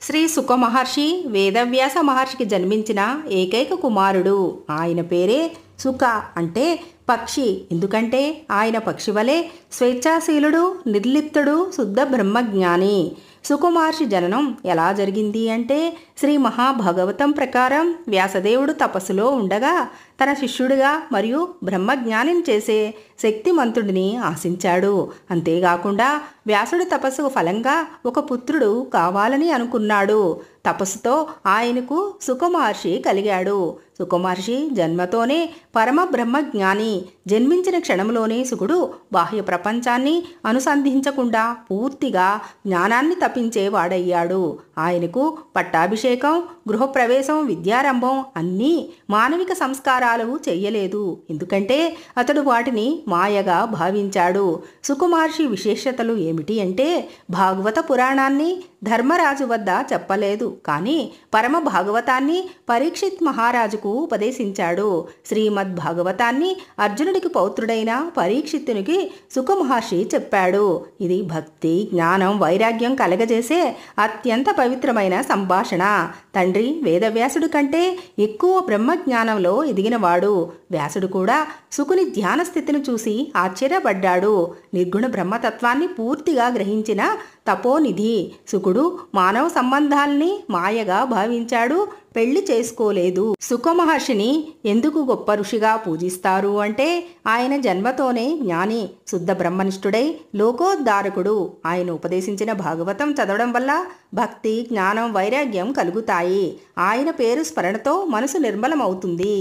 శ్రీ సుఖ మహర్షి వేదవ్యాస మహర్షికి జన్మించిన ఏకైక కుమారుడు. ఆయన పేరే సుఖ అంటే పక్షి. ఎందుకంటే ఆయన పక్షి వలె స్వేచ్ఛాశీలుడు, నిర్లిప్తుడు, శుద్ధ బ్రహ్మజ్ఞాని. సుకుమహర్షి జననం ఎలా జరిగింది అంటే శ్రీ మహాభాగవతం ప్రకారం వ్యాసదేవుడు తపస్సులో ఉండగా తన శిష్యుడిగా మరియు బ్రహ్మజ్ఞానిని చేసే శక్తిమంతుడిని ఆశించాడు. అంతేకాకుండా వ్యాసుడి తపస్సుకు ఫలంగా ఒక పుత్రుడు కావాలని అనుకున్నాడు. తపస్సుతో ఆయనకు సుకుమహర్షి కలిగాడు. సుకుమహర్షి జన్మతోనే పరమ బ్రహ్మజ్ఞాని. జన్మించిన క్షణంలోనే సుకుడు బాహ్య ప్రపంచాన్ని అనుసంధించకుండా పూర్తిగా జ్ఞానాన్ని తప్పించేవాడయ్యాడు. ఆయనకు పట్టాభిషేకం, గృహప్రవేశం, విద్యారంభం అన్నీ మానవిక సంస్కారాలు చెయ్యలేదు. ఎందుకంటే అతడు వాటిని మాయగా భావించాడు. సుకుమహర్షి విశేషతలు ఏమిటి అంటే భాగవత పురాణాన్ని ధర్మరాజు వద్ద చెప్పలేదు, కానీ పరమ భాగవతాన్ని పరీక్షిత్ మహారాజుకు ఉపదేశించాడు. శ్రీమద్ భాగవతాన్ని అర్జునుడికి పౌత్రుడైన పరీక్షిత్తునికి సుకుమహర్షి చెప్పాడు. ఇది భక్తి, జ్ఞానం, వైరాగ్యం కలగజేసే అత్యంత పవిత్రమైన సంభాషణ. తండ్రి వేదవ్యాసుడి కంటే ఎక్కువ బ్రహ్మజ్ఞానంలో ఎదిగినవాడు. వ్యాసుడు కూడా సుకుని ధ్యాన స్థితిని చూసి ఆశ్చర్యపడ్డాడు. నిర్గుణ బ్రహ్మతత్వాన్ని పూర్తిగా గ్రహించిన తపోనిధి సుకుడు మానవ సంబంధాల్ని మాయగా భావించాడు. పెళ్లి చేసుకోలేదు. సుకుమహర్షిని ఎందుకు గొప్ప ఋషిగా పూజిస్తారు అంటే ఆయన జన్మతోనే జ్ఞాని, శుద్ధ బ్రహ్మనిష్ఠుడై లోకోద్ధారకుడు. ఆయన ఉపదేశించిన భాగవతం చదవడం వల్ల భక్తి, జ్ఞానం, వైరాగ్యం కలుగుతాయి. ఆయన పేరు స్మరణతో మనసు నిర్మలమవుతుంది.